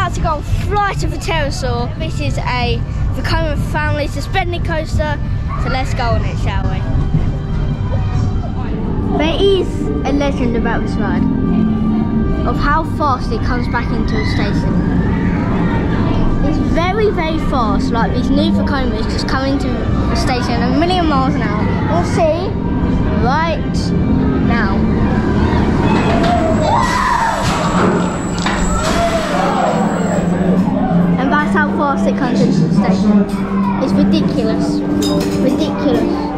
about to go on Flight of the Pterosaur. This is a Vekoma family suspended coaster, so let's go on it, shall we? There is a legend about this ride, of how fast it comes back into a station. It's very, very fast, like these new Vekomas just come into the station a million miles an hour. We'll see right now. And that's how fast it comes into the station. It's ridiculous. Ridiculous.